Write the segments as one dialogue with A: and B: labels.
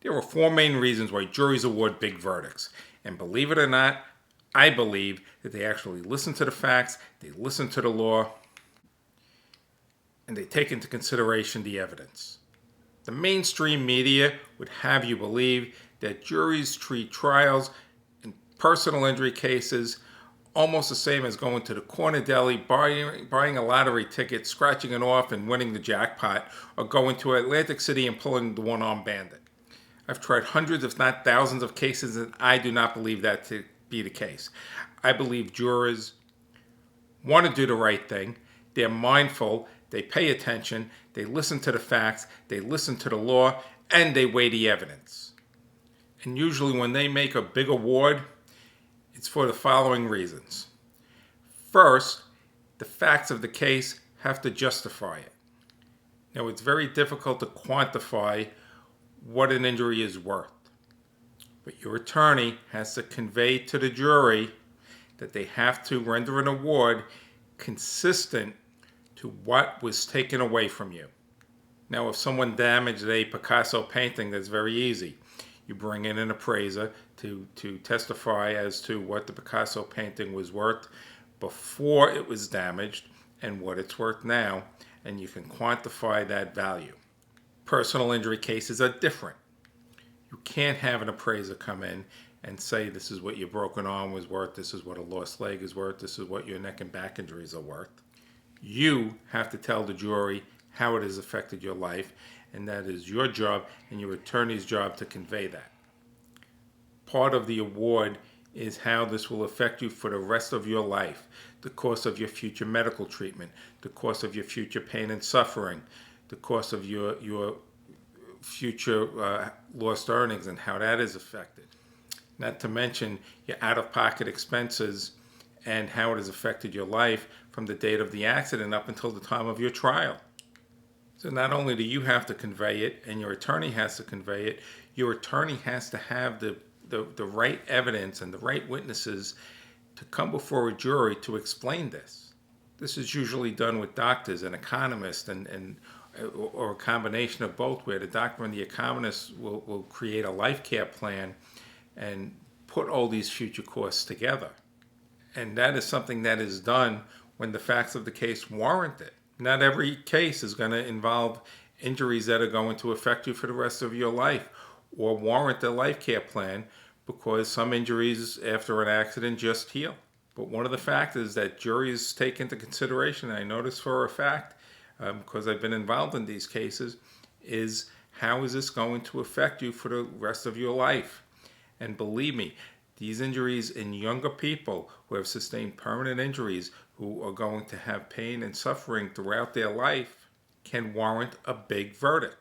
A: There are four main reasons why juries award big verdicts. And believe it or not, I believe that they actually listen to the facts, they listen to the law, and they take into consideration the evidence. The mainstream media would have you believe that juries treat trials in personal injury cases almost the same as going to the corner deli, buying a lottery ticket, scratching it off, and winning the jackpot, or going to Atlantic City and pulling the one-armed bandit. I've tried hundreds, if not thousands, of cases, and I do not believe that to be the case. I believe jurors want to do the right thing. They're mindful. They pay attention. They listen to the facts. They listen to the law, and they weigh the evidence. And usually when they make a big award, it's for the following reasons. First, the facts of the case have to justify it. Now, it's very difficult to quantify what an injury is worth, but your attorney has to convey to the jury that they have to render an award consistent to what was taken away from you. Now, if someone damaged a Picasso painting, that's very easy. You bring in an appraiser to testify as to what the Picasso painting was worth before it was damaged and what it's worth now, and you can quantify that value. Personal injury cases are different. You can't have an appraiser come in and say this is what your broken arm was worth, this is what a lost leg is worth, this is what your neck and back injuries are worth. You have to tell the jury how it has affected your life, and that is your job and your attorney's job to convey that. Part of the award is how this will affect you for the rest of your life, the cost of your future medical treatment, the cost of your future pain and suffering, the cost of your future lost earnings and how that is affected. Not to mention your out-of-pocket expenses and how it has affected your life from the date of the accident up until the time of your trial. So not only do you have to convey it and your attorney has to convey it, your attorney has to have the right evidence and the right witnesses to come before a jury to explain this. This is usually done with doctors and economists or a combination of both, where the doctor and the economist will create a life care plan and put all these future costs together. And that is something that is done when the facts of the case warrant it. Not every case is going to involve injuries that are going to affect you for the rest of your life or warrant a life care plan, because some injuries after an accident just heal. But one of the factors that juries take into consideration, and I notice for a fact, because I've been involved in these cases, is how is this going to affect you for the rest of your life? And believe me, these injuries in younger people who have sustained permanent injuries, who are going to have pain and suffering throughout their life, can warrant a big verdict.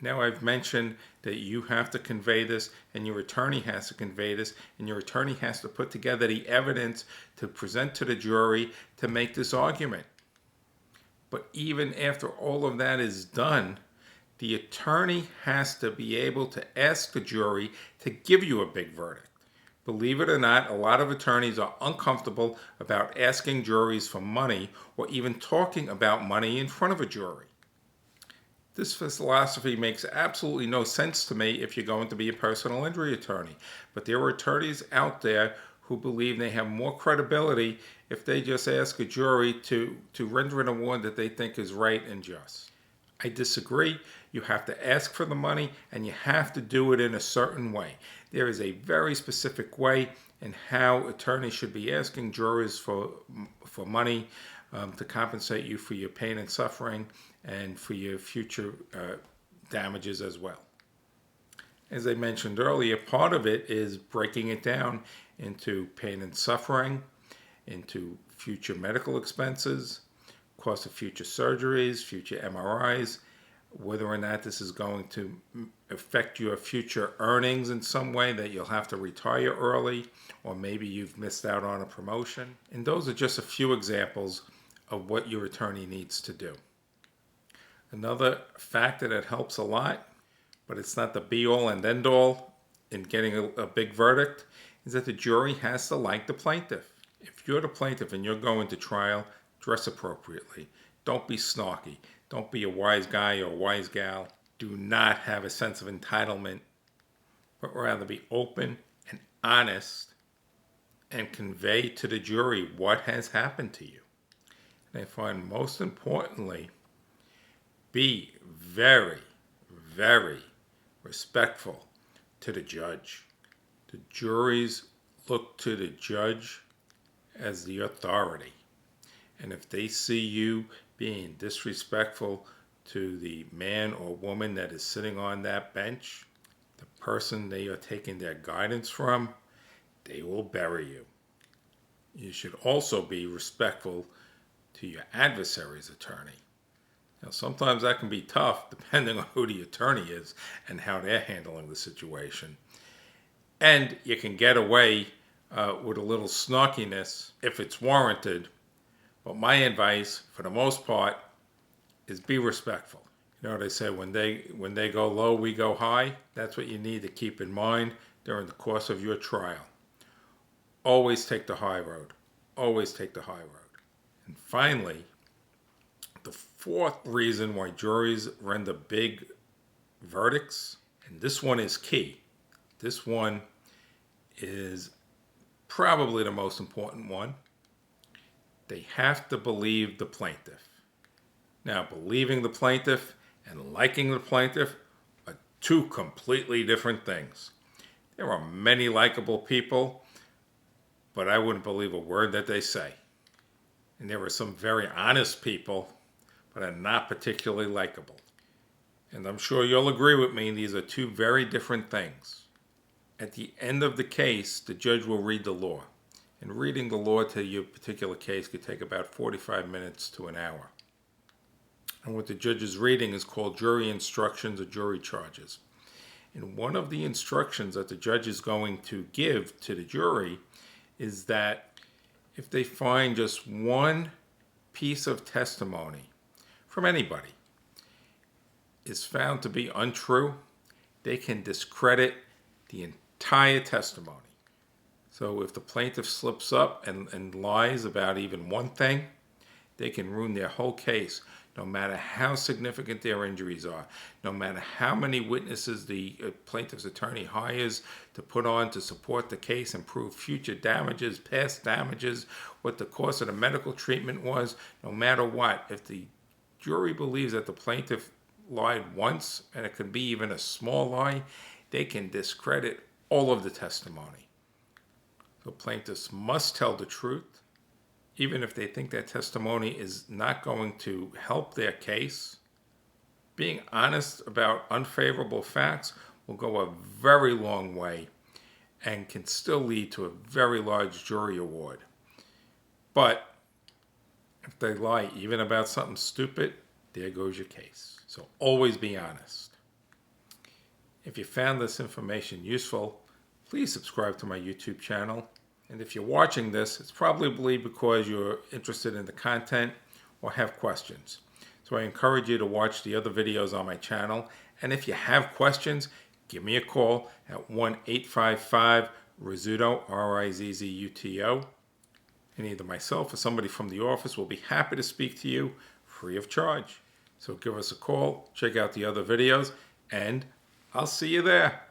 A: Now, I've mentioned that you have to convey this, and your attorney has to convey this, and your attorney has to put together the evidence to present to the jury to make this argument. But even after all of that is done, the attorney has to be able to ask the jury to give you a big verdict. Believe it or not, a lot of attorneys are uncomfortable about asking juries for money or even talking about money in front of a jury. This philosophy makes absolutely no sense to me if you're going to be a personal injury attorney. But there are attorneys out there who believe they have more credibility if they just ask a jury to render an award that they think is right and just. I disagree. You have to ask for the money, and you have to do it in a certain way. There is a very specific way in how attorneys should be asking jurors for money to compensate you for your pain and suffering and for your future damages as well. As I mentioned earlier, part of it is breaking it down into pain and suffering, into future medical expenses, cost of future surgeries, future MRIs, whether or not this is going to affect your future earnings in some way, that you'll have to retire early, or maybe you've missed out on a promotion. And those are just a few examples of what your attorney needs to do. Another factor that helps a lot, but it's not the be-all and end-all in getting a big verdict, is that the jury has to like the plaintiff. If you're the plaintiff and you're going to trial, dress appropriately. Don't be snarky. Don't be a wise guy or a wise gal. do not have a sense of entitlement, but rather be open and honest and convey to the jury what has happened to you. And I find most importantly, be very, very respectful to the judge. The juries look to the judge as the authority. And if they see you being disrespectful to the man or woman that is sitting on that bench, the person they are taking their guidance from, they will bury you. You should also be respectful to your adversary's attorney. Now, sometimes that can be tough depending on who the attorney is and how they're handling the situation. And you can get away with a little snarkiness if it's warranted. But my advice, for the most part, is be respectful. You know, they say when they go low, we go high. That's what you need to keep in mind during the course of your trial. Always take the high road. Always take the high road. And finally, the fourth reason why juries render big verdicts, and this one is key. This one is probably the most important one. They have to believe the plaintiff. Now, believing the plaintiff and liking the plaintiff are two completely different things. There are many likable people, but I wouldn't believe a word that they say. And there are some very honest people, but are not particularly likable. And I'm sure you'll agree with me, these are two very different things. At the end of the case, the judge will read the law. And reading the law to your particular case could take about 45 minutes to an hour. And what the judge is reading is called jury instructions or jury charges. And one of the instructions that the judge is going to give to the jury is that if they find just one piece of testimony from anybody is found to be untrue, they can discredit the entire testimony. So if the plaintiff slips up and lies about even one thing, they can ruin their whole case, no matter how significant their injuries are, no matter how many witnesses the plaintiff's attorney hires to put on to support the case and prove future damages, past damages, what the course of the medical treatment was, no matter what. If the jury believes that the plaintiff lied once, and it could be even a small lie, they can discredit all of the testimony. The plaintiffs must tell the truth, even if they think that testimony is not going to help their case. Being honest about unfavorable facts will go a very long way and can still lead to a very large jury award. But if they lie even about something stupid, there goes your case. So always be honest. If you found this information useful, please subscribe to my YouTube channel. And if you're watching this, it's probably because you're interested in the content or have questions. So I encourage you to watch the other videos on my channel. And if you have questions, give me a call at 1-855-Rizzuto, R-I-Z-Z-U-T-O. And either myself or somebody from the office will be happy to speak to you free of charge. So give us a call, check out the other videos, and I'll see you there.